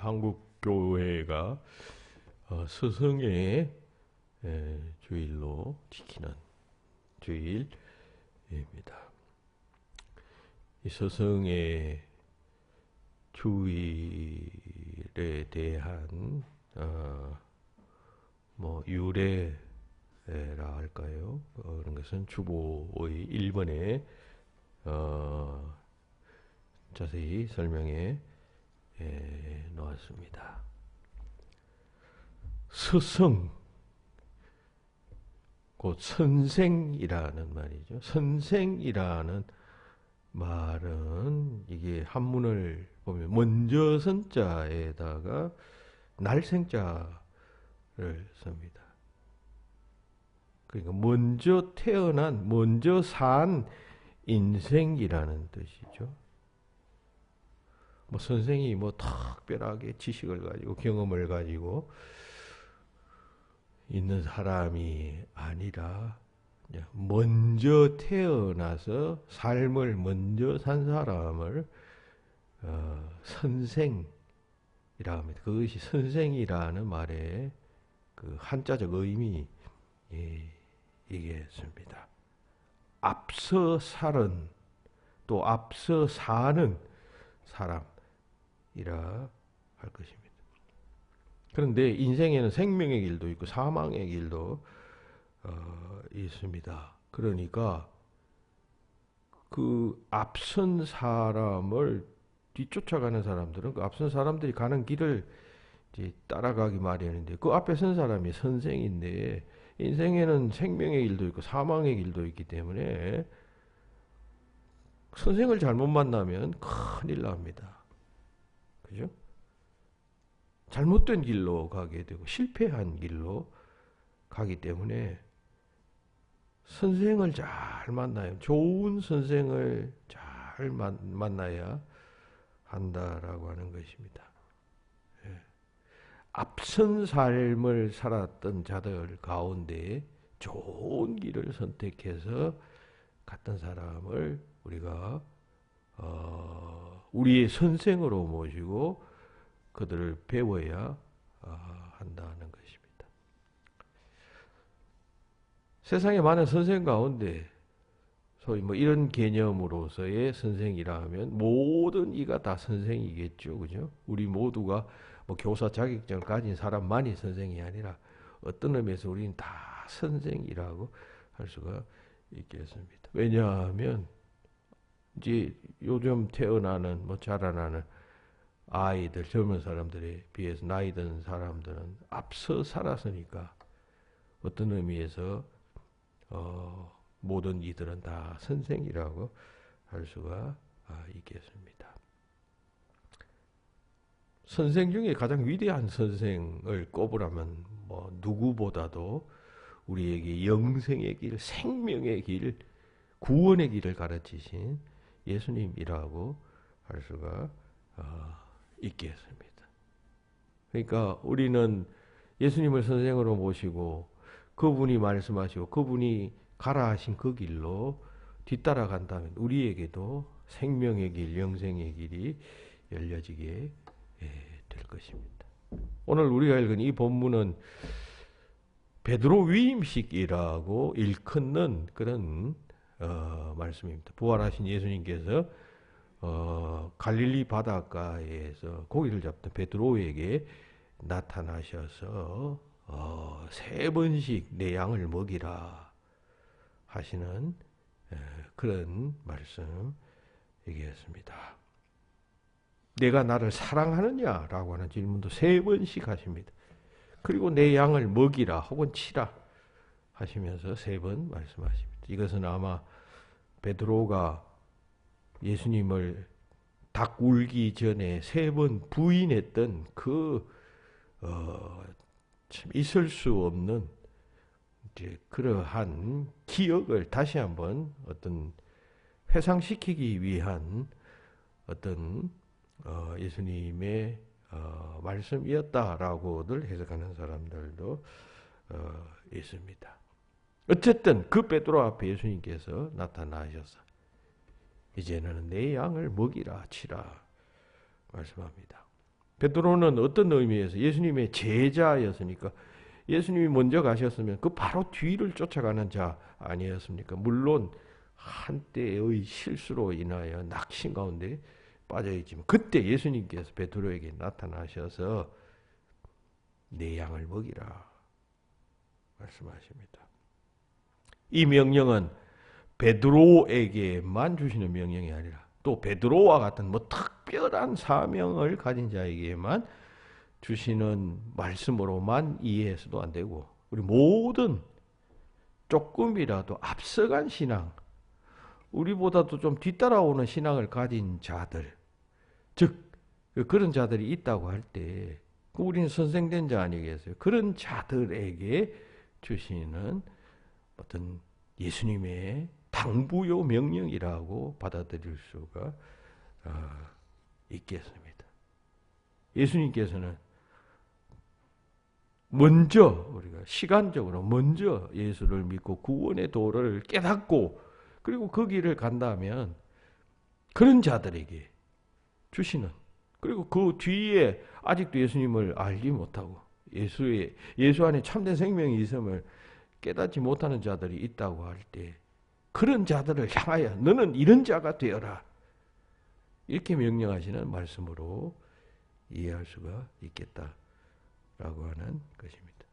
한국 교회가 스승의 주일로 지키는 주일입니다. 이 스승의 주일에 대한 유래라 할까요? 그런 것은 주보의 1번에 자세히 설명해 놓았습니다. 스승, 곧 선생이라는 말이죠. 선생이라는 말은 이게 한문을 보면 먼저 선자에다가 날생자를 씁니다. 그러니까 먼저 태어난, 먼저 산 인생이라는 뜻이죠. 선생이 특별하게 지식을 가지고 경험을 가지고 있는 사람이 아니라 먼저 태어나서 삶을 먼저 산 사람을 선생이라 합니다. 그것이 선생이라는 말의 그 한자적 의미이겠습니다. 앞서 살은 또 앞서 사는 사람이라 할 것입니다. 그런데 인생에는 생명의 길도 있고 사망의 길도 있습니다. 그러니까 그 앞선 사람을 뒤쫓아가는 사람들은 그 앞선 사람들이 가는 길을 이제 따라가기 마련인데 그 앞에 선 사람이 선생인데 인생에는 생명의 길도 있고 사망의 길도 있기 때문에 선생을 잘못 만나면 큰일 납니다. 그죠? 잘못된 길로 가게 되고 실패한 길로 가기 때문에 선생을 잘 만나요. 좋은 선생을 잘 만나야 한다라고 하는 것입니다. 앞선 삶을 살았던 자들 가운데 좋은 길을 선택해서 갔던 사람을 우리가 우리의 선생으로 모시고 그들을 배워야 한다는 것입니다. 세상에 많은 선생 가운데 소위 이런 개념으로서의 선생이라 하면 모든 이가 다 선생이겠죠. 그죠? 우리 모두가 교사 자격증을 가진 사람만이 선생이 아니라 어떤 의미에서 우리는 다 선생이라고 할 수가 있겠습니다. 왜냐하면 이제 요즘 태어나는 자라나는 아이들, 젊은 사람들에 비해서 나이 든 사람들은 앞서 살았으니까 어떤 의미에서 모든 이들은 다 선생이라고 할 수가 있겠습니다. 선생 중에 가장 위대한 선생을 꼽으라면 누구보다도 우리에게 영생의 길, 생명의 길, 구원의 길을 가르치신 예수님이라고 할 수가 있겠습니다. 그러니까 우리는 예수님을 선생으로 모시고 그분이 말씀하시고 그분이 가라 하신 그 길로 뒤따라간다면 우리에게도 생명의 길, 영생의 길이 열려지게 될 것입니다. 오늘 우리가 읽은 이 본문은 베드로 위임식이라고 일컫는 그런 말씀입니다. 부활하신 예수님께서 갈릴리 바닷가에서 고기를 잡던 베드로에게 나타나셔서 3번씩 내 양을 먹이라 하시는 그런 말씀이겠습니다. 내가 나를 사랑하느냐라고 하는 질문도 3번씩 하십니다. 그리고 내 양을 먹이라 혹은 치라 하시면서 3번 말씀하십니다. 이것은 아마 베드로가 예수님을 닭 울기 전에 3번 부인했던 참 있을 수 없는 이제 그러한 기억을 다시 한번 어떤 회상시키기 위한 어떤 예수님의 말씀이었다라고들 해석하는 사람들도 있습니다. 어쨌든 그 베드로 앞에 예수님께서 나타나셔서 이제는 내 양을 먹이라 치라 말씀합니다. 베드로는 어떤 의미에서 예수님의 제자였으니까 예수님이 먼저 가셨으면 그 바로 뒤를 쫓아가는 자 아니었습니까? 물론 한때의 실수로 인하여 낙심 가운데 빠져있지만 그때 예수님께서 베드로에게 나타나셔서 내 양을 먹이라 말씀하십니다. 이 명령은 베드로에게만 주시는 명령이 아니라 또 베드로와 같은 특별한 사명을 가진 자에게만 주시는 말씀으로만 이해해서도 안 되고 우리 모든 조금이라도 앞서간 신앙, 우리보다도 좀 뒤따라오는 신앙을 가진 자들, 즉 그런 자들이 있다고 할 때 우리는 선생된 자 아니겠어요? 그런 자들에게 주시는 어떤 예수님의 당부요 명령이라고 받아들일 수가 있겠습니다. 예수님께서는 먼저 우리가 시간적으로 먼저 예수를 믿고 구원의 도를 깨닫고 그리고 그 길을 간다면 그런 자들에게 주시는 그리고 그 뒤에 아직도 예수님을 알지 못하고 예수 안에 참된 생명이 있음을 깨닫지 못하는 자들이 있다고 할 때 그런 자들을 향하여 너는 이런 자가 되어라 이렇게 명령하시는 말씀으로 이해할 수가 있겠다라고 하는 것입니다.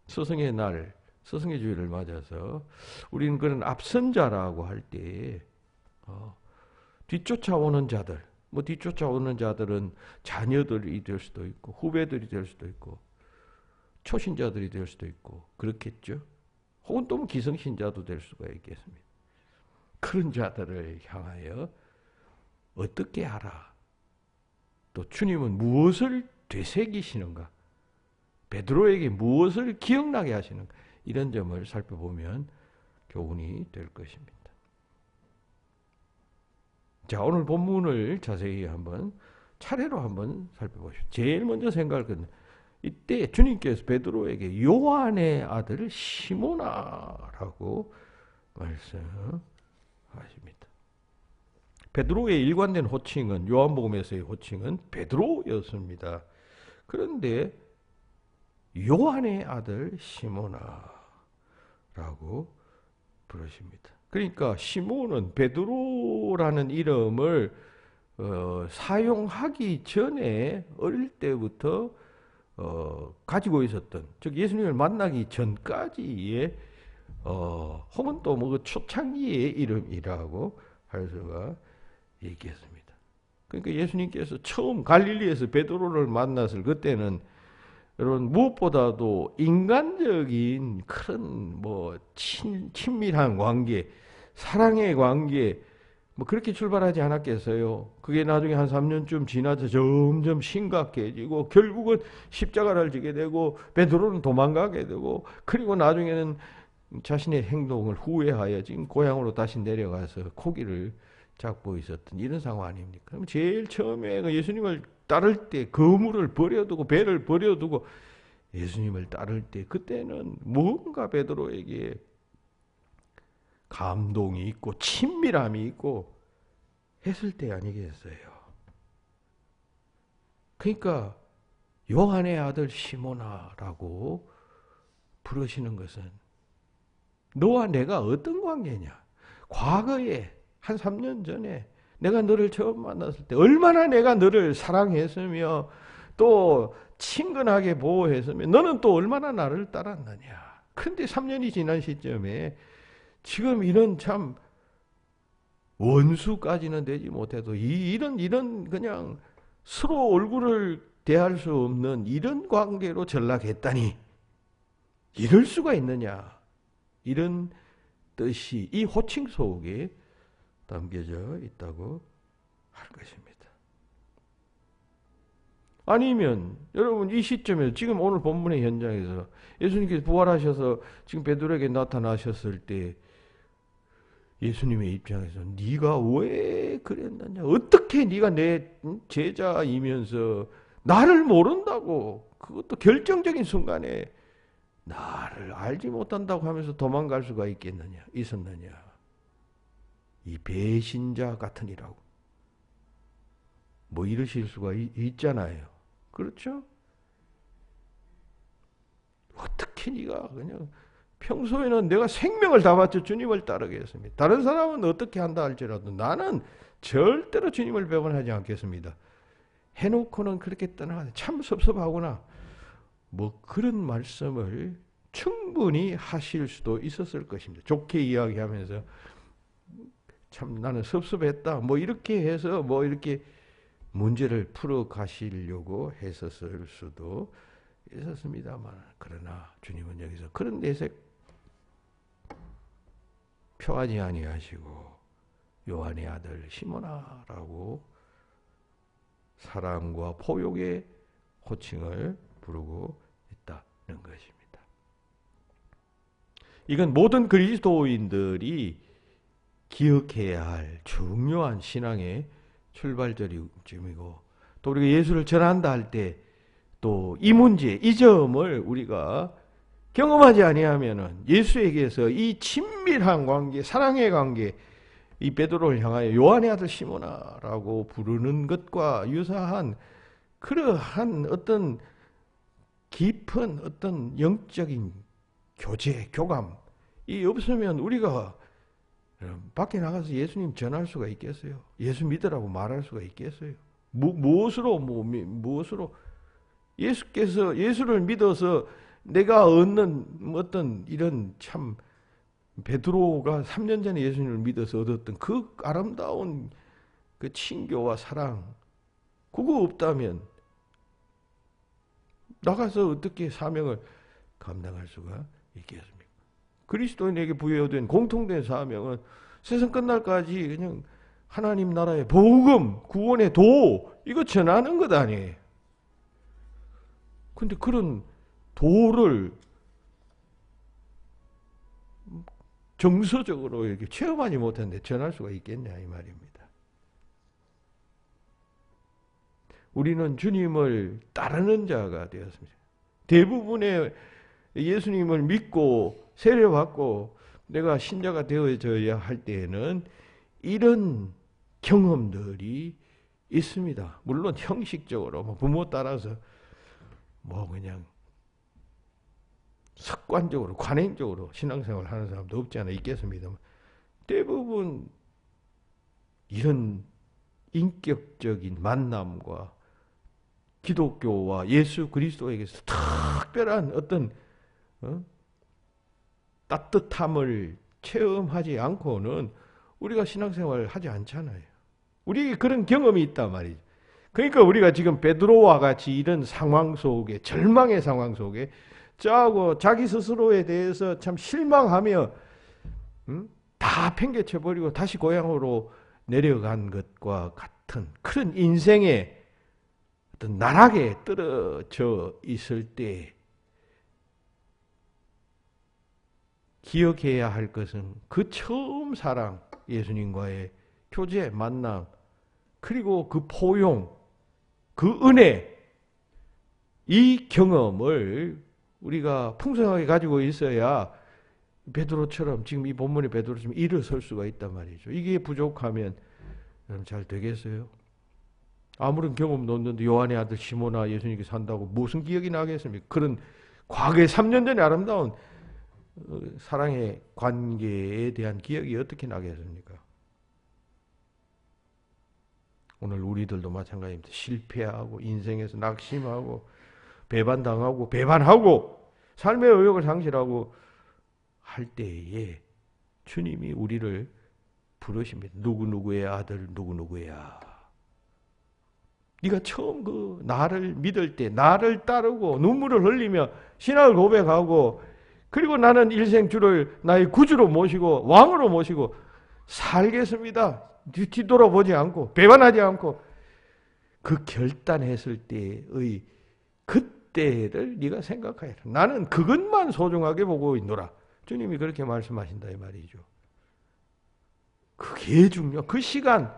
스승의 날, 스승의 주일을 맞아서 우리는 그런 앞선 자라고 할 때 뒤쫓아오는 자들, 뒤쫓아오는 자들은 자녀들이 될 수도 있고 후배들이 될 수도 있고 초신자들이 될 수도 있고 그렇겠죠. 혹은 또 기성신자도 될 수가 있겠습니다. 그런 자들을 향하여 어떻게 하라. 또 주님은 무엇을 되새기시는가. 베드로에게 무엇을 기억나게 하시는가. 이런 점을 살펴보면 교훈이 될 것입니다. 자, 오늘 본문을 자세히 한번 차례로 한번 살펴보시죠. 제일 먼저 생각할 것은 이때 주님께서 베드로에게 요한의 아들 시몬아라고 말씀하십니다. 베드로의 일관된 호칭은 요한복음에서의 호칭은 베드로였습니다. 그런데 요한의 아들 시몬아라고 부르십니다. 그러니까 시몬은 베드로라는 이름을 사용하기 전에 어릴 때부터 가지고 있었던, 즉 예수님을 만나기 전까지의 혹은 또 그 초창기의 이름이라고 할 수가 있겠습니다. 그러니까 예수님께서 처음 갈릴리에서 베드로를 만났을 그때는 여러분 무엇보다도 인간적인 큰 친밀한 관계, 사랑의 관계 그렇게 출발하지 않았겠어요. 그게 나중에 한 3년쯤 지나서 점점 심각해지고 결국은 십자가를 지게 되고 베드로는 도망가게 되고 그리고 나중에는 자신의 행동을 후회하여 지금 고향으로 다시 내려가서 고기를 잡고 있었던 이런 상황 아닙니까? 그럼 제일 처음에 예수님을 따를 때 그물을 버려두고 배를 버려두고 예수님을 따를 때 그때는 뭔가 베드로에게 감동이 있고 친밀함이 있고 했을 때 아니겠어요. 그러니까 요한의 아들 시몬아라고 부르시는 것은 너와 내가 어떤 관계냐. 과거에 한 3년 전에 내가 너를 처음 만났을 때 얼마나 내가 너를 사랑했으며 또 친근하게 보호했으며 너는 또 얼마나 나를 따랐느냐. 그런데 3년이 지난 시점에 지금 이런 참 원수까지는 되지 못해도 이런 그냥 서로 얼굴을 대할 수 없는 이런 관계로 전락했다니 이럴 수가 있느냐. 이런 뜻이 이 호칭 속에 담겨져 있다고 할 것입니다. 아니면 여러분 이 시점에서 지금 오늘 본문의 현장에서 예수님께서 부활하셔서 지금 베드로에게 나타나셨을 때 예수님의 입장에서 네가 왜 그랬느냐. 어떻게 네가 내 제자이면서 나를 모른다고 그것도 결정적인 순간에 나를 알지 못한다고 하면서 도망갈 수가 있었느냐. 이 배신자 같으니라고 이러실 수가 있잖아요. 그렇죠? 어떻게 네가 그냥 평소에는 내가 생명을 다 바쳐 주님을 따르겠습니다. 다른 사람은 어떻게 한다 할지라도 나는 절대로 주님을 배반하지 않겠습니다. 해놓고는 그렇게 떠나가는 참 섭섭하구나. 뭐 그런 말씀을 충분히 하실 수도 있었을 것입니다. 좋게 이야기하면서 참 나는 섭섭했다. 뭐 이렇게 해서 뭐 이렇게 문제를 풀어 가시려고 했었을 수도 있었습니다만, 그러나 주님은 여기서 그런 내색 표하지 아니하시고 요한의 아들 시몬아라고 사랑과 포용의 호칭을 부르고 있다는 것입니다. 이건 모든 그리스도인들이 기억해야 할 중요한 신앙의 출발점이고, 또 우리가 예수를 전한다 할 때 또 이 문제, 이 점을 우리가 경험하지 아니하면은 예수에게서 이 친밀한 관계, 사랑의 관계, 이 베드로를 향하여 요한의 아들 시몬아라고 부르는 것과 유사한 그러한 어떤 깊은 어떤 영적인 교제, 교감이 없으면 우리가 밖에 나가서 예수님 전할 수가 있겠어요? 예수 믿으라고 말할 수가 있겠어요? 무엇으로 예수께서 예수를 믿어서 내가 얻는 어떤 이런 참 베드로가 3년 전에 예수님을 믿어서 얻었던 그 아름다운 그 친교와 사랑, 그거 없다면 나가서 어떻게 사명을 감당할 수가 있겠습니까? 그리스도인에게 부여된 공통된 사명은 세상 끝날까지 그냥 하나님 나라의 복음, 구원의 도, 이거 전하는 것 아니에요. 근데 그런 도를 정서적으로 이렇게 체험하지 못했는데 전할 수가 있겠냐 이 말입니다. 우리는 주님을 따르는 자가 되었습니다. 대부분의 예수님을 믿고 세례받고 내가 신자가 되어져야 할 때에는 이런 경험들이 있습니다. 물론 형식적으로 부모 따라서 그냥 습관적으로 관행적으로 신앙생활을 하는 사람도 없지 않아 있겠습니다만, 대부분 이런 인격적인 만남과 기독교와 예수 그리스도에게서 특별한 어떤 따뜻함을 체험하지 않고는 우리가 신앙생활을 하지 않잖아요. 우리에게 그런 경험이 있단 말이죠. 그러니까 우리가 지금 베드로와 같이 이런 상황 속에, 절망의 상황 속에 짜고 자기 스스로에 대해서 참 실망하며 다 팽개쳐버리고 다시 고향으로 내려간 것과 같은 그런 인생의 어떤 나락에 떨어져 있을 때 기억해야 할 것은 그 처음 사랑, 예수님과의 교제, 만남, 그리고 그 포용, 그 은혜, 이 경험을 우리가 풍성하게 가지고 있어야 베드로처럼, 지금 이 본문의 베드로처럼 일어설 수가 있단 말이죠. 이게 부족하면 잘 되겠어요? 아무런 경험도 없는데 요한의 아들 시몬아 예수님께 산다고 무슨 기억이 나겠습니까? 그런 과거의 3년 전의 아름다운 사랑의 관계에 대한 기억이 어떻게 나겠습니까? 오늘 우리들도 마찬가지입니다. 실패하고 인생에서 낙심하고 배반당하고 배반하고 삶의 의욕을 상실하고 할 때에 주님이 우리를 부르십니다. 누구누구의 아들 누구누구야. 네가 처음 그 나를 믿을 때 나를 따르고 눈물을 흘리며 신앙을 고백하고 그리고 나는 일생 주를 나의 구주로 모시고 왕으로 모시고 살겠습니다. 뒤돌아보지 않고 배반하지 않고 그 결단했을 때의 그때를 네가 생각해라. 나는 그것만 소중하게 보고 있노라. 주님이 그렇게 말씀하신다 이 말이죠. 그게 중요. 그 시간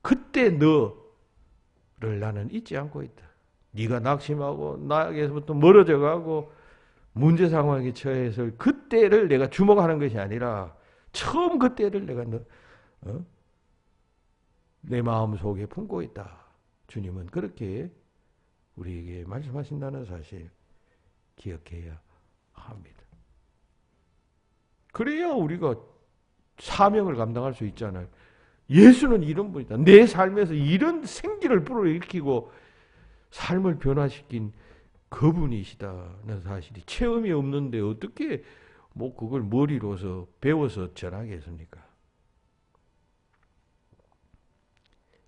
그때 너를 나는 잊지 않고 있다. 네가 낙심하고 나에게서부터 멀어져 가고 문제 상황에 처해서 그때를 내가 주목하는 것이 아니라 처음 그때를 내가 내 마음 속에 품고 있다. 주님은 그렇게 우리에게 말씀하신다는 사실 기억해야 합니다. 그래야 우리가 사명을 감당할 수 있잖아요. 예수는 이런 분이다. 내 삶에서 이런 생기를 불어일으키고 삶을 변화시킨 그분이시다는 사실이 체험이 없는데 어떻게 뭐 그걸 머리로서 배워서 전하겠습니까?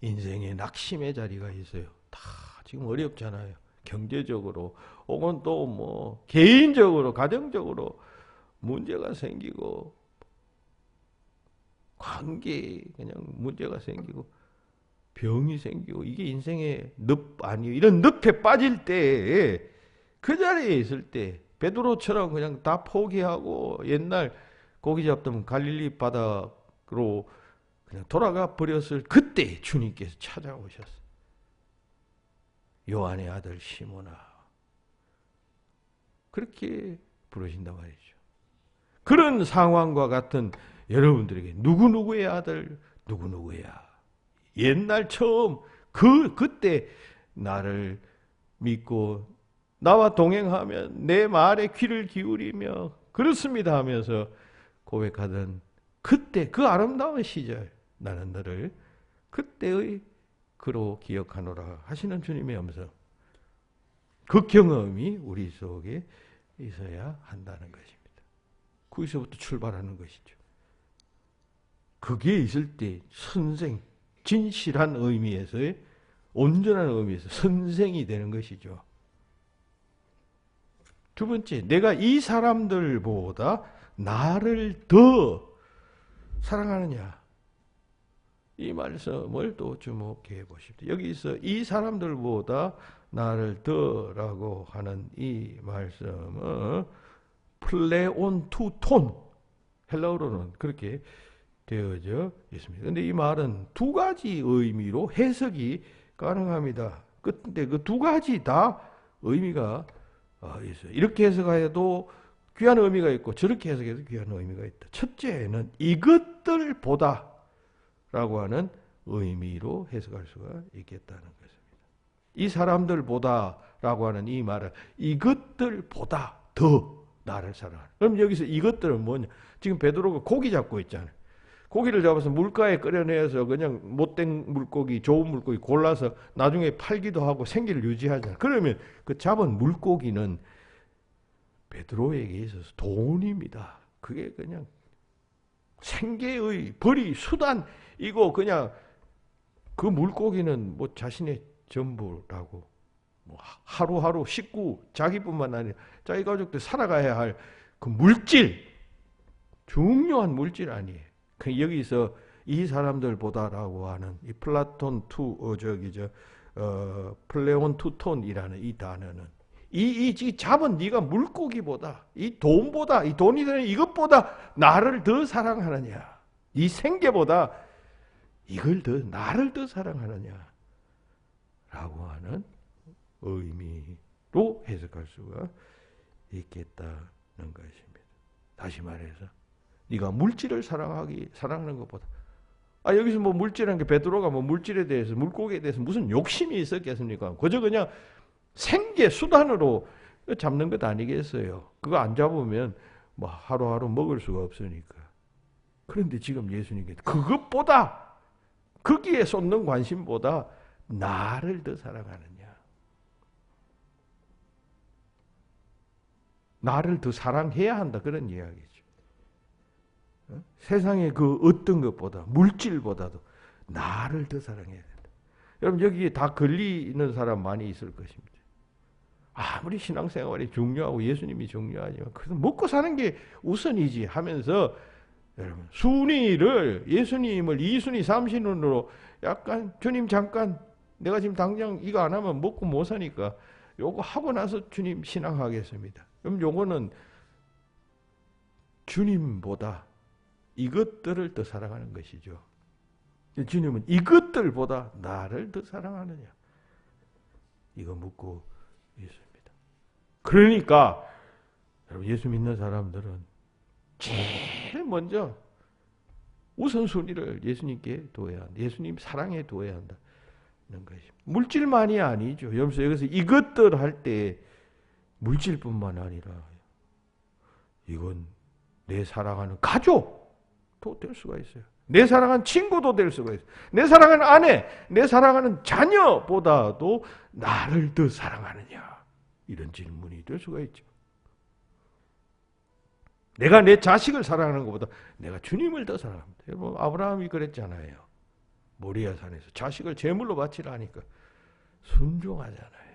인생에 낙심의 자리가 있어요. 다 지금 어렵잖아요. 경제적으로 혹은 또 뭐 개인적으로 가정적으로 문제가 생기고 관계 그냥 문제가 생기고 병이 생기고 이게 인생의 늪 아니에요. 이런 늪에 빠질 때 그 자리에 있을 때 베드로처럼 그냥 다 포기하고 옛날 고기 잡던 갈릴리 바다로 그냥 돌아가 버렸을 그때 주님께서 찾아오셨어요. 요한의 아들 시몬아 그렇게 부르신단 말이죠. 그런 상황과 같은 여러분들에게 누구누구의 아들 누구누구야. 옛날 처음 그때 나를 믿고 나와 동행하면 내 말에 귀를 기울이며 그렇습니다 하면서 고백하던 그때 그 아름다운 시절 나는 너를 그때의 그로 기억하노라 하시는 주님의 음성. 그 경험이 우리 속에 있어야 한다는 것입니다. 거기서부터 출발하는 것이죠. 그게 있을 때 선생, 진실한 의미에서의 온전한 의미에서 선생이 되는 것이죠. 두 번째, 내가 이 사람들보다 나를 더 사랑하느냐. 이 말씀을 또 주목해 보십시오. 여기서 이 사람들보다 나를 더라고 하는 이 말씀은 플레온 투 톤, 헬라어로는 그렇게 되어져 있습니다. 그런데 이 말은 두 가지 의미로 해석이 가능합니다. 근데 그 두 가지 다 의미가 있어요. 이렇게 해석해도 귀한 의미가 있고 저렇게 해석해도 귀한 의미가 있다. 첫째는 이것들보다 라고 하는 의미로 해석할 수가 있겠다는 것입니다. 이 사람들보다 라고 하는 이 말은 이것들보다 더 나를 사랑하는. 그럼 여기서 이것들은 뭐냐? 지금 베드로가 고기 잡고 있잖아요. 고기를 잡아서 물가에 끓여내서 그냥 못된 물고기, 좋은 물고기 골라서 나중에 팔기도 하고 생기를 유지하잖아요. 그러면 그 잡은 물고기는 베드로에게 있어서 돈입니다. 그게 그냥 생계의 벌이 수단이고 그냥 그 물고기는 뭐 자신의 전부라고 뭐 하루하루 식구 자기뿐만 아니라 자기 가족들 살아가야 할 그 물질 중요한 물질 아니에요. 여기서 이 사람들보다라고 하는 이 플라톤 투 플레온 투톤이라는 이 단어는 이 잡은 네가 물고기보다 이 돈보다 이 돈이 되는 이것보다 나를 더 사랑하느냐. 이 생계보다 이걸 더 나를 더 사랑하느냐라고 하는 의미로 해석할 수가 있겠다는 것입니다. 다시 말해서 네가 물질을 사랑하는 것보다 여기서 뭐 물질이라는 게 베드로가 뭐 물질에 대해서 물고기에 대해서 무슨 욕심이 있었겠습니까? 그저 그냥 생계 수단으로 잡는 것 아니겠어요? 그거 안 잡으면 뭐 하루하루 먹을 수가 없으니까. 그런데 지금 예수님께서 그것보다 거기에 쏟는 관심보다 나를 더 사랑하느냐. 나를 더 사랑해야 한다 그런 이야기죠. 세상의 그 어떤 것보다 물질보다도 나를 더 사랑해야 된다. 여러분 여기에 다 걸리는 사람 많이 있을 것입니다. 아무리 신앙생활이 중요하고 예수님이 중요하지만 그래도 먹고 사는 게 우선이지 하면서 여러분 순위를 예수님을 2순위 3순위로 약간 주님 잠깐 내가 지금 당장 이거 안 하면 먹고 못 사니까 요거 하고 나서 주님 신앙하겠습니다. 그럼 요거는 주님보다 이것들을 더 사랑하는 것이죠. 주님은 이것들보다 나를 더 사랑하느냐. 이거 묻고 있습니다. 그러니까 여러분 예수 믿는 사람들은 제일 먼저 우선순위를 예수님께 둬야 한다. 예수님 사랑에 둬야 한다. 있는 것입니다. 물질만이 아니죠. 여기서 이것들 할 때 물질뿐만 아니라 이건 내 사랑하는 가족도 될 수가 있어요. 내 사랑하는 친구도 될 수가 있어요. 내 사랑하는 아내, 내 사랑하는 자녀보다도 나를 더 사랑하느냐, 이런 질문이 될 수가 있죠. 내가 내 자식을 사랑하는 것보다 내가 주님을 더 사랑합니다. 여러분, 아브라함이 그랬잖아요. 모리아 산에서 자식을 제물로 바치라 하니까 순종하잖아요.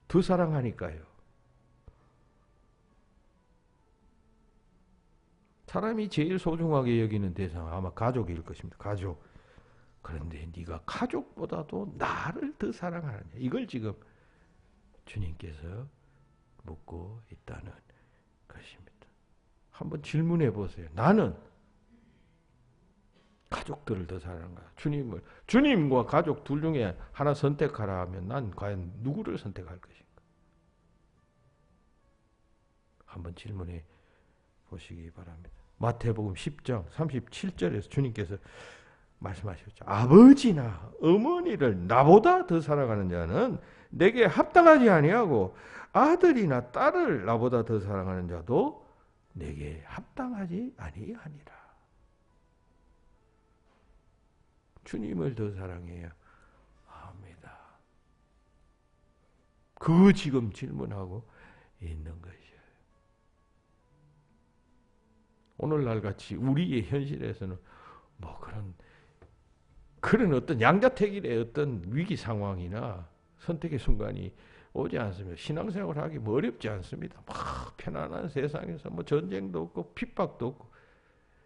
더 사랑하니까요. 사람이 제일 소중하게 여기는 대상은 아마 가족일 것입니다. 가족. 그런데 네가 가족보다도 나를 더 사랑하느냐, 이걸 지금 주님께서 묻고 있다는 것입니다. 한번 질문해 보세요. 나는 가족들을 더 사랑한가? 주님과 가족 둘 중에 하나 선택하라 하면 난 과연 누구를 선택할 것인가? 한번 질문해 보시기 바랍니다. 마태복음 10장 37절에서 주님께서 말씀하셨죠. 아버지나 어머니를 나보다 더 사랑하는 자는 내게 합당하지 아니하고 아들이나 딸을 나보다 더 사랑하는 자도 내게 합당하지 아니하니라. 주님을 더 사랑해야 합니다. 그 지금 질문하고 있는 것이에요. 오늘날 같이 우리의 현실에서는 뭐 그런 어떤 양자택일의 어떤 위기 상황이나 선택의 순간이 오지 않습니다. 신앙생활을 하기 뭐 어렵지 않습니다. 막 편안한 세상에서 뭐 전쟁도 없고 핍박도 없고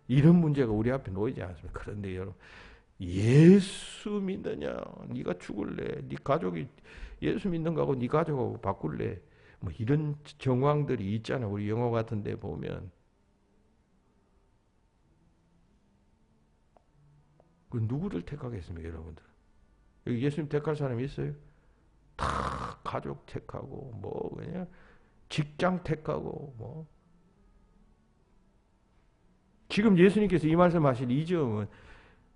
이런 문제가 우리 앞에 놓이지 않습니다. 그런데 여러분, 예수 믿느냐? 네가 죽을래? 네 가족이 예수 믿는 거하고 네 가족하고 바꿀래? 뭐 이런 정황들이 있잖아. 우리 영화 같은 데 보면. 그 누구를 택하겠습니까, 여러분들? 여기 예수님 택할 사람이 있어요? 다 가족 택하고 뭐 그냥 직장 택하고 뭐. 지금 예수님께서 이 말씀하신 이 점은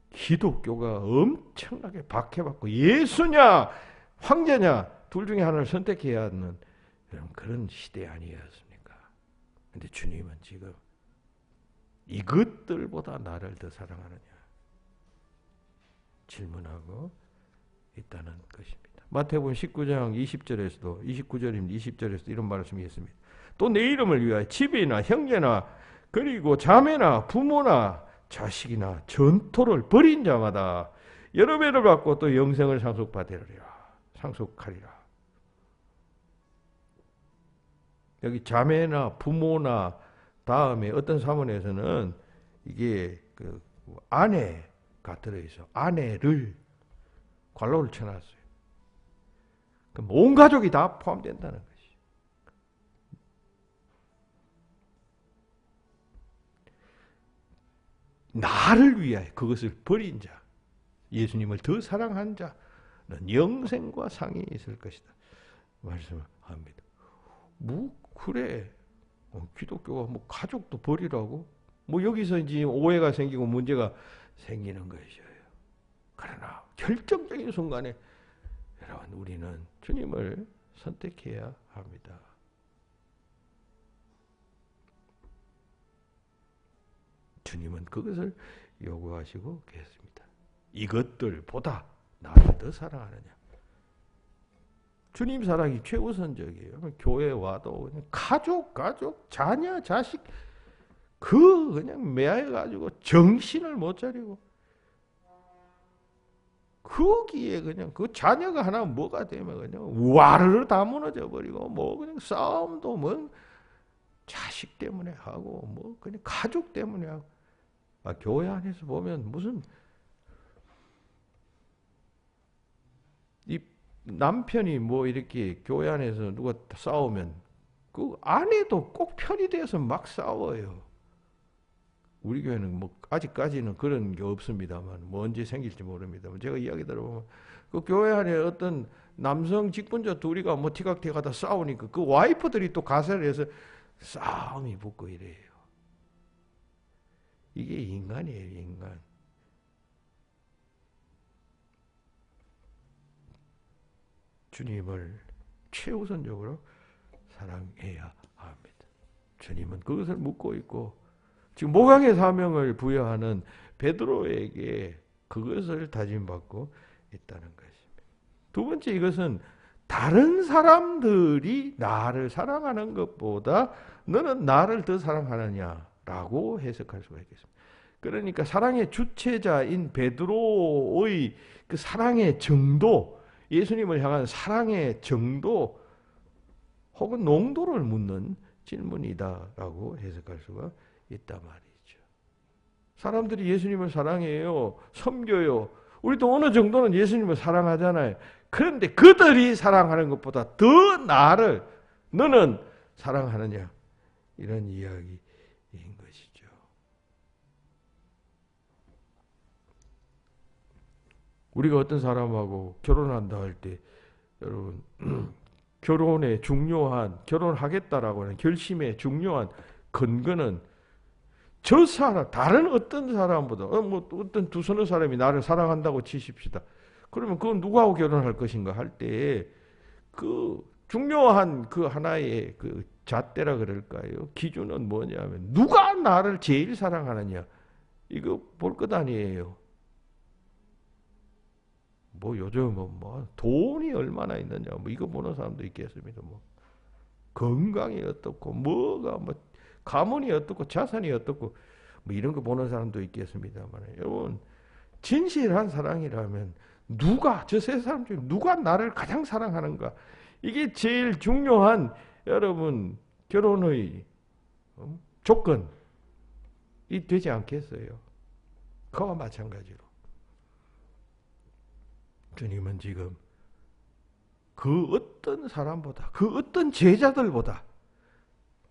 기독교가 엄청나게 박해받고 예수냐 황제냐 둘 중에 하나를 선택해야 하는 그런 시대 아니었습니까? 근데 주님은 지금 이것들보다 나를 더 사랑하느냐 질문하고 있다는 것입니다. 마태복음 19장 20절에서도 29절입니다. 20절에서도 이런 말씀이 있습니다. 또 내 이름을 위하여 집이나 형제나 그리고 자매나 부모나 자식이나 전토를 벌인 자마다 여러 배를 받고 또 영생을 상속하리라. 여기 자매나 부모나 다음에 어떤 사문에서는 이게 그 아내가 들어있어. 아내를 괄호를 쳐놨어요. 그럼 온 가족이 다 포함된다는 것이. 나를 위하여 그것을 버린 자, 예수님을 더 사랑한 자는 영생과 상이 있을 것이다. 말씀합니다. 뭐 그래? 기독교가 뭐 가족도 버리라고? 뭐 여기서 이제 오해가 생기고 문제가 생기는 것이에요. 그러나 결정적인 순간에 여러분 우리는 주님을 선택해야 합니다. 주님은 그것을 요구하시고 계십니다. 이것들보다 나를 더 사랑하느냐. 주님 사랑이 최우선적이에요. 교회 와도 그냥 가족, 자녀, 자식 그냥 매여가지고 정신을 못 차리고 거기에 그냥 그 자녀가 하나 뭐가 되면 그냥 와르르 다 무너져 버리고 뭐 그냥 싸움도 뭐 자식 때문에 하고 뭐 그냥 가족 때문에 하고. 교회 안에서 보면 무슨 이 남편이 뭐 이렇게 교회 안에서 누가 싸우면 그 아내도 꼭 편이 돼서 막 싸워요. 우리 교회는 뭐 아직까지는 그런 게 없습니다만 뭐 언제 생길지 모릅니다만 제가 이야기 들어보면 그 교회 안에 어떤 남성 직분자 둘이가 뭐 티각티각하다 싸우니까 그 와이프들이 또 가세를 해서 싸움이 붙고 이래요. 이게 인간이에요, 인간. 주님을 최우선적으로 사랑해야 합니다. 주님은 그것을 묻고 있고 지금 목양의 사명을 부여하는 베드로에게 그것을 다짐받고 있다는 것입니다. 두 번째, 이것은 다른 사람들이 나를 사랑하는 것보다 너는 나를 더 사랑하느냐라고 해석할 수가 있겠습니다. 그러니까 사랑의 주체자인 베드로의 그 사랑의 정도, 예수님을 향한 사랑의 정도 혹은 농도를 묻는 질문이다라고 해석할 수가 있단 말이죠. 사람들이 예수님을 사랑해요, 섬겨요. 우리도 어느 정도는 예수님을 사랑하잖아요. 그런데 그들이 사랑하는 것보다 더 나를 너는 사랑하느냐, 이런 이야기인 것이죠. 우리가 어떤 사람하고 결혼한다 할 때 여러분 결혼의 중요한, 결혼하겠다라고 하는 결심의 중요한 근거는 저 사람, 다른 어떤 사람보다 어떤 두 서너 사람이 나를 사랑한다고 치십시다. 그러면 그건 누구하고 결혼할 것인가 할 때 그 중요한 그 하나의 그 잣대라 그럴까요? 기준은 뭐냐면 누가 나를 제일 사랑하느냐, 이거 볼 것 아니에요. 뭐 요즘은 뭐 돈이 얼마나 있느냐, 뭐 이거 보는 사람도 있겠습니다. 뭐 건강이 어떻고 뭐가 뭐 가문이 어떻고 자산이 어떻고 뭐 이런 거 보는 사람도 있겠습니다만, 여러분 진실한 사랑이라면 누가, 저 세 사람 중에 누가 나를 가장 사랑하는가, 이게 제일 중요한 여러분 결혼의 조건이 되지 않겠어요? 그와 마찬가지로 주님은 지금 그 어떤 사람보다, 그 어떤 제자들보다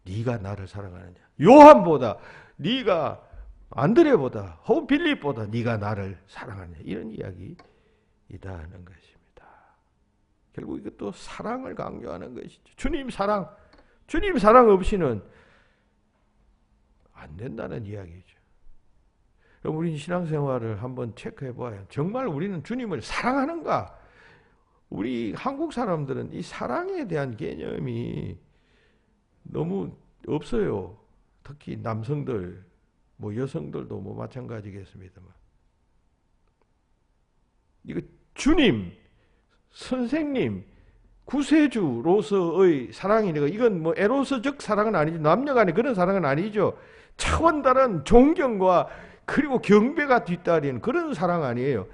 네가 나를 사랑하느냐, 요한보다, 네가 안드레보다, 혹은 빌립보다 네가 나를 사랑하느냐, 이런 이야기이다 하는 것입니다. 결국 이것도 사랑을 강조하는 것이죠. 주님 사랑 없이는 안 된다는 이야기죠. 우리는 신앙생활을 한번 체크해 봐야, 정말 우리는 주님을 사랑하는가? 우리 한국 사람들은 이 사랑에 대한 개념이 너무 없어요. 특히 남성들, 뭐 여성들도 뭐 마찬가지겠습니다만. 이거 주님, 선생님, 구세주로서의 사랑이니까 이건 뭐 에로스적 사랑은 아니죠. 남녀 간의 그런 사랑은 아니죠. 차원 다른 존경과 그리고 경배가 뒤따르는 그런 사랑 아니에요.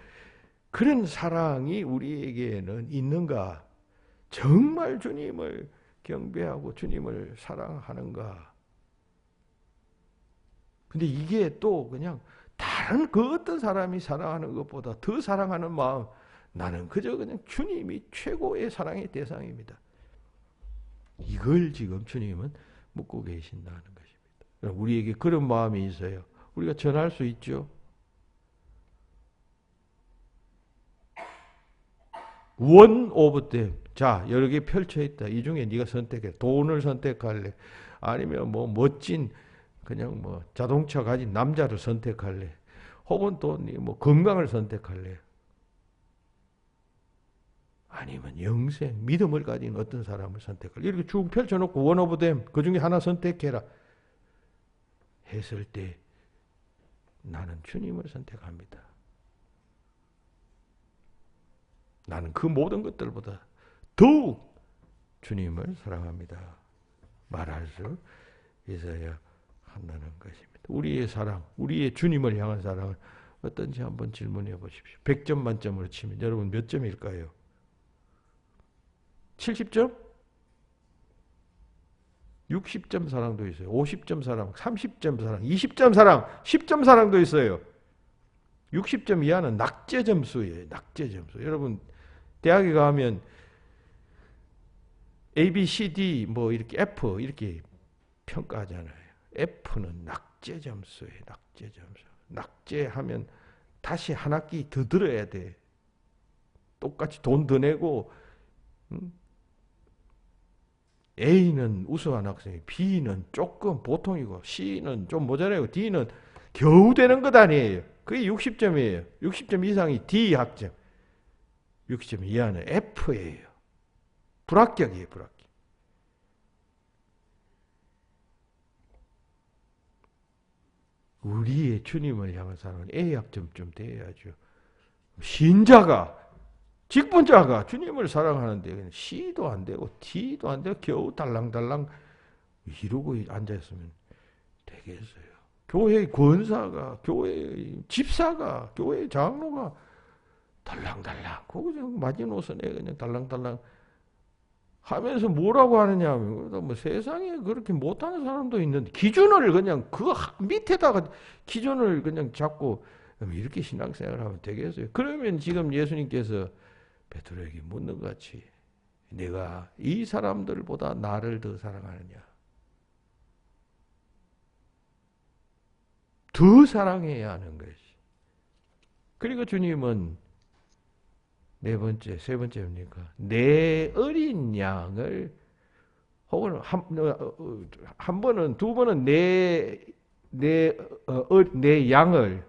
그런 사랑이 우리에게는 있는가? 정말 주님을 경배하고 주님을 사랑하는가? 근데 이게 또 그냥 다른 그 어떤 사람이 사랑하는 것보다 더 사랑하는 마음, 나는 그저 그냥 주님이 최고의 사랑의 대상입니다. 이걸 지금 주님은 묻고 계신다는 것입니다. 우리에게 그런 마음이 있어요. 우리가 전할 수 있죠. 원 오브 댐. 자, 여러 개 펼쳐 있다. 이 중에 네가 선택해. 돈을 선택할래? 아니면 뭐 멋진 그냥 뭐 자동차 가진 남자를 선택할래? 혹은 또 뭐 건강을 선택할래? 아니면 영생, 믿음을 가진 어떤 사람을 선택할래? 이렇게 쭉 펼쳐놓고 원 오브 댐. 그 중에 하나 선택해라. 했을 때 나는 주님을 선택합니다. 나는 그 모든 것들보다 더욱 주님을 사랑합니다. 말할 수 있어야 한다는 것입니다. 우리의 사랑, 우리의 주님을 향한 사랑은 어떤지 한번 질문해 보십시오. 100점 만점으로 치면 여러분 몇 점일까요? 70점? 60점 사랑도 있어요. 50점 사랑, 30점 사랑, 20점 사랑, 10점 사랑도 있어요. 60점 이하는 낙제 점수예요. 낙제 점수. 여러분 대학에 가면 A, B, C, D 뭐 이렇게 F 이렇게 평가하잖아요. F는 낙제 점수예요. 낙제 점수. 낙제하면 다시 한 학기 더 들어야 돼. 똑같이 돈 더 내고. A는 우수한 학생이, B는 조금 보통이고, C는 좀 모자라고, D는 겨우 되는 것 아니에요. 그게 60점이에요. 60점 이상이 D 학점, 60점 이하는 F예요. 불합격이에요, 불합격. 우리의 주님을 향한 사랑은 애약점 좀 돼야죠. 신자가, 직분자가 주님을 사랑하는데 시도 안 되고 티도 안 되고 겨우 달랑달랑 이러고 앉아있으면 되겠어요. 교회 권사가, 교회 집사가, 교회 장로가 달랑달랑 거기서 마지노선에 그냥 달랑달랑 하면서 뭐라고 하느냐 하면 뭐 세상에 그렇게 못하는 사람도 있는데 기준을 그냥 그 밑에다가 기준을 그냥 잡고 이렇게 신앙생활을 하면 되겠어요. 그러면 지금 예수님께서 베드로에게 묻는 것 같이 내가 이 사람들보다 나를 더 사랑하느냐, 더 사랑해야 하는 것이. 그리고 주님은 네 번째, 세 번째입니까? 내 어린 양을, 혹은 한 번은, 두 번은 내 양을,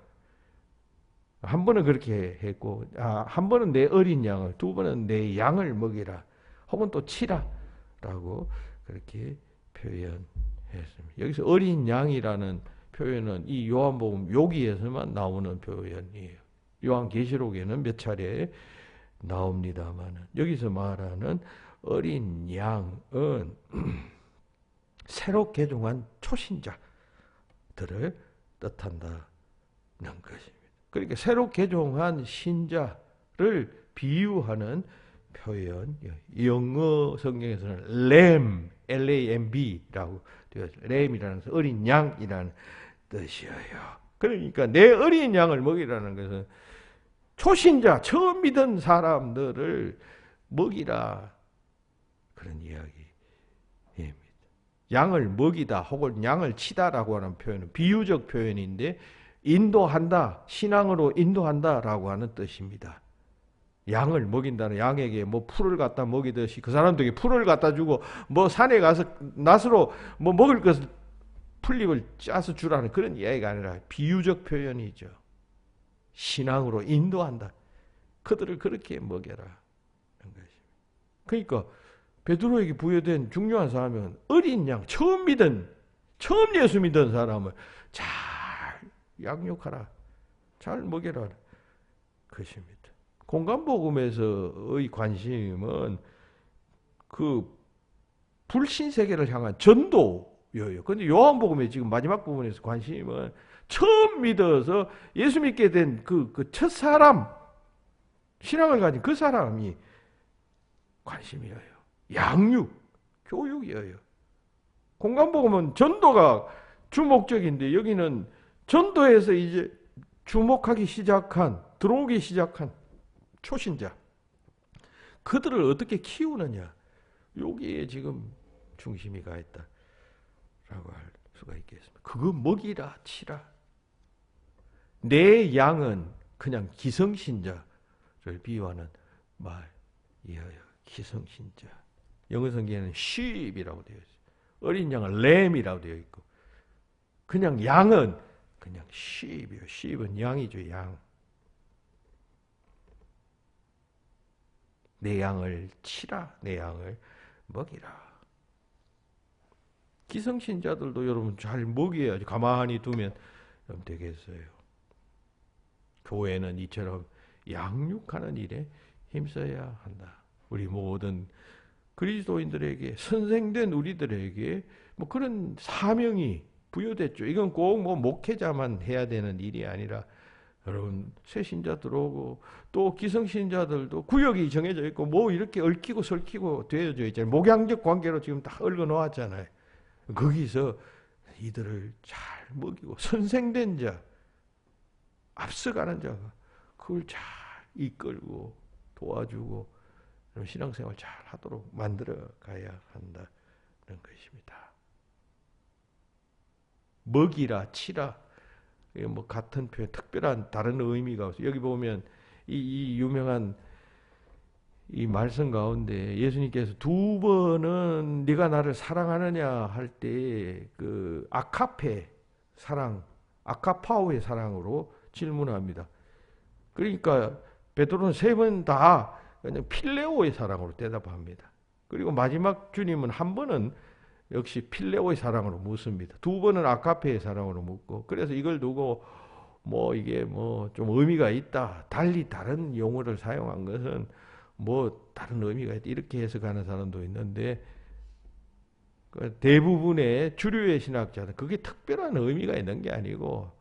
한 번은 그렇게 했고, 한 번은 내 어린 양을, 두 번은 내 양을 먹이라, 혹은 또 치라, 라고 그렇게 표현했습니다. 여기서 어린 양이라는 표현은 이 요한복음 여기에서만 나오는 표현이에요. 요한계시록에는 몇 차례 나옵니다만 여기서 말하는 어린 양은 새로 개종한 초신자들을 뜻한다는 것입니다. 그러니까 새로 개종한 신자를 비유하는 표현, 영어 성경에서는 램, L-A-M-B라고 되어 있어요. 램이라는 것은 어린 양이라는 뜻이에요. 그러니까 내 어린 양을 먹이라는 것은 초신자, 처음 믿은 사람들을 먹이라, 그런 이야기입니다. 양을 먹이다 혹은 양을 치다라고 하는 표현은 비유적 표현인데 인도한다, 신앙으로 인도한다라고 하는 뜻입니다. 양을 먹인다는, 양에게 뭐 풀을 갖다 먹이듯이 그 사람들에게 풀을 갖다 주고 뭐 산에 가서 낫으로 뭐 먹을 것을 풀잎을 짜서 주라는 그런 이야기가 아니라 비유적 표현이죠. 신앙으로 인도한다. 그들을 그렇게 먹여라. 그러니까 베드로에게 부여된 중요한 사람은 어린 양, 처음 예수 믿은 사람을 잘 양육하라. 잘 먹여라. 그것입니다. 공간복음에서의 관심은 그 불신세계를 향한 전도예요. 그런데 요한복음의 지금 마지막 부분에서 관심은 처음 믿어서 예수 믿게 된 그 첫 사람, 신앙을 가진 그 사람이 관심이에요. 양육, 교육이에요. 공간복음은 전도가 주목적인데 여기는 전도에서 이제 주목하기 시작한, 들어오기 시작한 초신자, 그들을 어떻게 키우느냐, 여기에 지금 중심이 가 있다라고 할 수가 있겠습니다. 그거 먹이라, 치라. 내 양은 그냥 기성신자를 비유하는 말이에요. 기성신자. 영어 성경에는 sheep이라고 되어 있어요. 어린 양은 lamb이라고 되어 있고, 그냥 양은 그냥 sheep이에요. sheep은 양이죠, 양. 내 양을 치라, 내 양을 먹이라. 기성신자들도 여러분 잘 먹여야지. 가만히 두면 되겠어요. 교회는 이처럼 양육하는 일에 힘써야 한다. 우리 모든 그리스도인들에게, 선생된 우리들에게 뭐 그런 사명이 부여됐죠. 이건 꼭 뭐 목회자만 해야 되는 일이 아니라 여러분 새신자 들어오고 또 기성신자들도 구역이 정해져 있고 뭐 이렇게 얽히고 설키고 되어져 있잖아요. 목양적 관계로 지금 다 얽어 놓았잖아요. 거기서 이들을 잘 먹이고 선생된 자, 앞서가는 자가 그걸 잘 이끌고 도와주고 신앙생활 잘 하도록 만들어 가야 한다는 것입니다. 먹이라, 치라, 뭐 같은 표현, 특별한 다른 의미가 없어요. 여기 보면 이 유명한 이 말씀 가운데 예수님께서 두 번은 네가 나를 사랑하느냐 할 때 그 아카페 사랑, 아카파오의 사랑으로 질문합니다. 그러니까 베드로는 세 번 다 그냥 필레오의 사랑으로 대답합니다. 그리고 마지막 주님은 한 번은 역시 필레오의 사랑으로 묻습니다. 두 번은 아카페의 사랑으로 묻고, 그래서 이걸 두고 뭐 이게 뭐 좀 의미가 있다, 달리 다른 용어를 사용한 것은 뭐 다른 의미가 있다, 이렇게 해석하는 사람도 있는데, 대부분의 주류의 신학자는 그게 특별한 의미가 있는 게 아니고,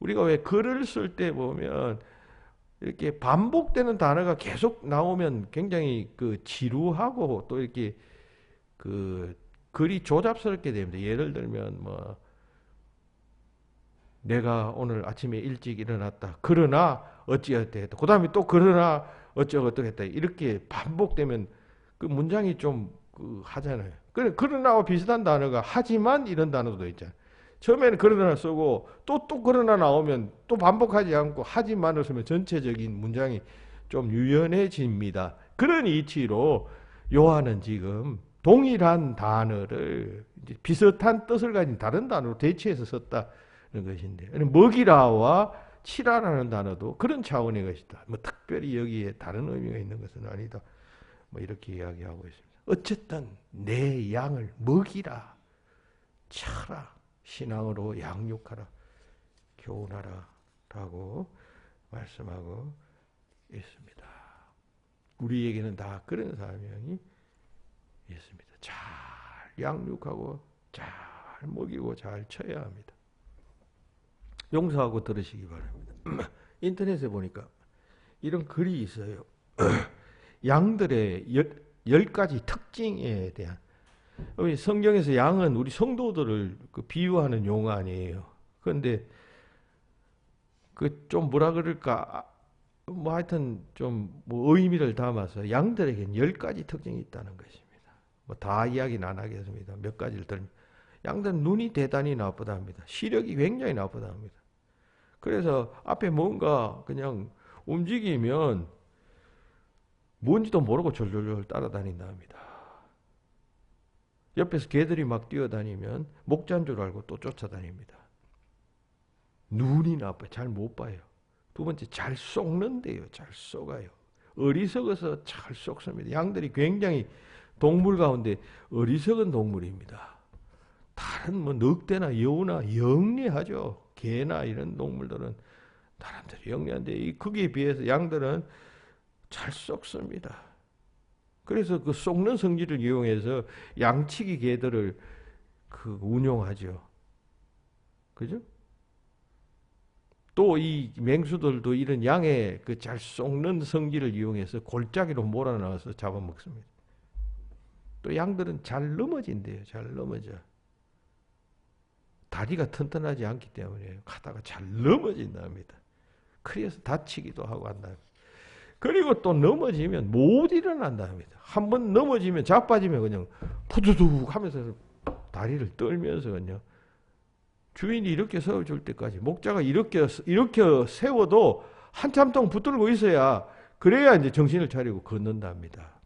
우리가 왜 글을 쓸 때 보면 이렇게 반복되는 단어가 계속 나오면 굉장히 그 지루하고 또 이렇게 그 글이 조잡스럽게 됩니다. 예를 들면 뭐 내가 오늘 아침에 일찍 일어났다, 그러나 어찌어찌 했다, 그 다음에 또 그러나 어쩌고 했다, 이렇게 반복되면 그 문장이 좀 하잖아요. 그러나와 비슷한 단어가 하지만 이런 단어도 있잖아요. 처음에는 그러나 쓰고 또 그러나 나오면 또 반복하지 않고 하지만을 쓰면 전체적인 문장이 좀 유연해집니다. 그런 이치로 요한은 지금 동일한 단어를 이제 비슷한 뜻을 가진 다른 단어로 대체해서 썼다는 것인데, 먹이라와 치라라는 단어도 그런 차원의 것이다. 뭐 특별히 여기에 다른 의미가 있는 것은 아니다. 뭐 이렇게 이야기하고 있습니다. 어쨌든 내 양을 먹이라, 차라, 신앙으로 양육하라, 교훈하라 라고 말씀하고 있습니다. 우리에게는 다 그런 사명이 있습니다. 잘 양육하고 잘 먹이고 잘 쳐야 합니다. 용서하고 들으시기 바랍니다. 인터넷에 보니까 이런 글이 있어요. 양들의 10가지 특징에 대한, 성경에서 양은 우리 성도들을 비유하는 용어 아니에요. 그런데 그 좀 뭐라 그럴까, 뭐 하여튼 좀 뭐 의미를 담아서 양들에게는 10가지 특징이 있다는 것입니다. 뭐 다 이야기는 안 하겠습니다. 몇 가지를 들면, 양들은 눈이 대단히 나쁘답니다. 시력이 굉장히 나쁘답니다. 그래서 앞에 뭔가 그냥 움직이면 뭔지도 모르고 졸졸졸 따라다닌답니다. 옆에서 개들이 막 뛰어다니면 목자인 줄 알고 또 쫓아다닙니다. 눈이 나빠요. 잘 못 봐요. 두 번째, 잘 쏙는데요. 잘 쏙아요. 어리석어서 잘 쏙습니다. 양들이 굉장히 동물 가운데 어리석은 동물입니다. 다른 뭐 늑대나 여우나 영리하죠. 개나 이런 동물들은 사람들이 영리한데, 거기에 비해서 양들은 잘 쏙습니다. 그래서 그 쏙는 성질을 이용해서 양치기 개들을 운용하죠. 그죠? 또 이 맹수들도 이런 양의 그 잘 쏙는 성질을 이용해서 골짜기로 몰아넣어서 잡아먹습니다. 또 양들은 잘 넘어진대요. 잘 넘어져. 다리가 튼튼하지 않기 때문에 가다가 잘 넘어진답니다. 그래서 다치기도 하고 한다. 그리고 또 넘어지면 못 일어난답니다. 한번 넘어지면 자빠지면 그냥 푸두둑 하면서 다리를 떨면서 그냥 주인이 이렇게 세워줄 때까지, 목자가 이렇게 세워도 한참 동안 붙들고 있어야, 그래야 이제 정신을 차리고 걷는답니다.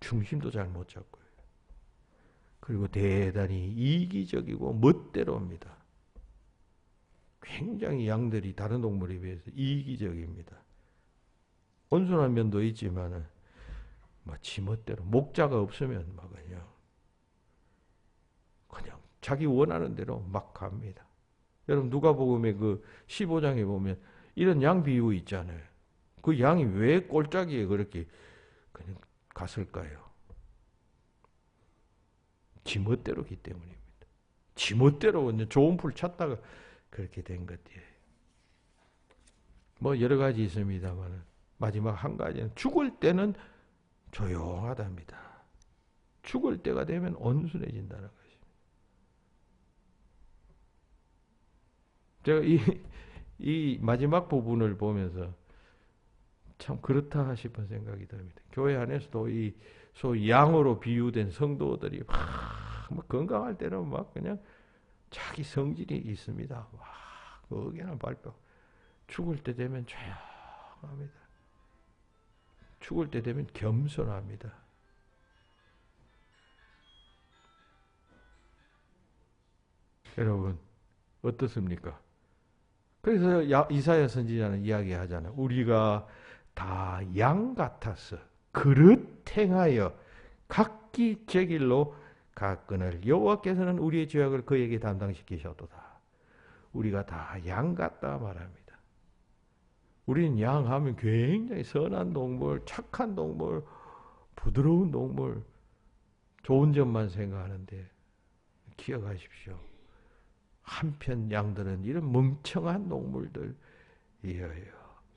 중심도 잘 못 잡고요. 그리고 대단히 이기적이고 멋대로입니다. 굉장히 양들이 다른 동물에 비해서 이기적입니다. 온순한 면도 있지만은 막 지멋대로, 목자가 없으면 막 그냥 자기 원하는 대로 막 갑니다. 여러분 누가복음의 그 15장에 보면 이런 양 비유 있잖아요. 그 양이 왜 골짜기에 그렇게 그냥 갔을까요? 지멋대로기 때문입니다. 지멋대로 좋은 풀 찾다가 그렇게 된 것이에요. 뭐 여러 가지 있습니다만 마지막 한 가지는 죽을 때는 조용하답니다. 죽을 때가 되면 온순해진다는 것입니다. 제가 이 마지막 부분을 보면서 참 그렇다 싶은 생각이 듭니다. 교회 안에서도 이 소위 양으로 비유된 성도들이 막 건강할 때는 막 그냥 자기 성질이 있습니다. 와, 거기는 발표. 죽을 때 되면 조용합니다. 죽을 때 되면 겸손합니다. 여러분 어떻습니까? 그래서 이사야 선지자는 이야기하잖아요. 우리가 다 양 같았어. 그릇 택하여 각기 제 길로 가거늘 여호와께서는 우리의 죄악을 그에게 담당시키셨도다. 우리가 다 양 같다 말합니다. 우리는 양 하면 굉장히 선한 동물, 착한 동물, 부드러운 동물, 좋은 점만 생각하는데 기억하십시오. 한편 양들은 이런 멍청한 동물들이에요.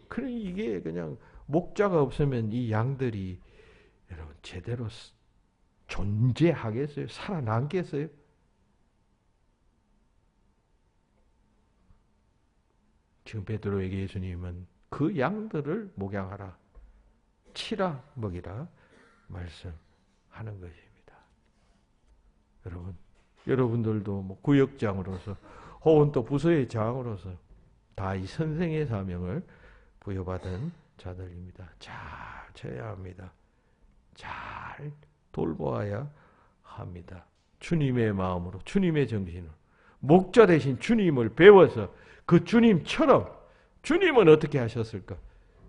그래 이게 그냥 목자가 없으면 이 양들이 여러분 제대로 존재하겠어요? 살아남겠어요? 지금 베드로에게 예수님은 그 양들을 목양하라, 치라, 먹이라 말씀하는 것입니다. 여러분, 여러분들도 뭐 구역장으로서 혹은 또 부서의 장으로서 다 이 선생의 사명을 부여받은 자들입니다. 잘 쳐야 합니다. 잘 돌보아야 합니다. 주님의 마음으로, 주님의 정신으로, 목자 대신 주님을 배워서 그 주님처럼 주님은 어떻게 하셨을까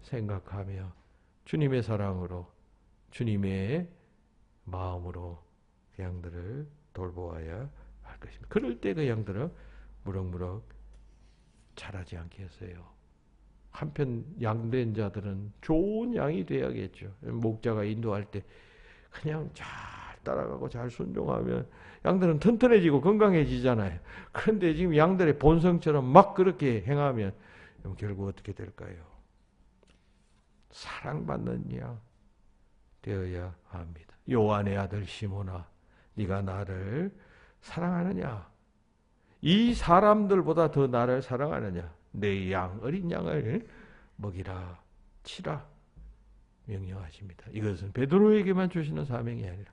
생각하며 주님의 사랑으로, 주님의 마음으로 그 양들을 돌보아야 할 것입니다. 그럴 때 그 양들은 무럭무럭 자라지 않겠어요. 한편 양된 자들은 좋은 양이 돼야겠죠. 목자가 인도할 때 그냥 잘 따라가고 잘 순종하면 양들은 튼튼해지고 건강해지잖아요. 그런데 지금 양들의 본성처럼 막 그렇게 행하면 결국 어떻게 될까요? 사랑받는 양 되어야 합니다. 요한의 아들 시몬아, 네가 나를 사랑하느냐? 이 사람들보다 더 나를 사랑하느냐? 내 양, 어린 양을 먹이라, 치라 명령하십니다. 이것은 베드로에게만 주시는 사명이 아니라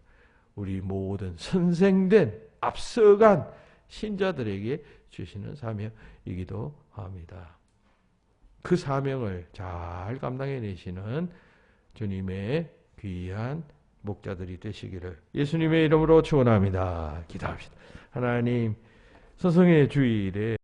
우리 모든 선생된 앞서간 신자들에게 주시는 사명이기도 합니다. 그 사명을 잘 감당해내시는 주님의 귀한 목자들이 되시기를 예수님의 이름으로 축원합니다. 기도합시다. 하나님, 스승의 주일에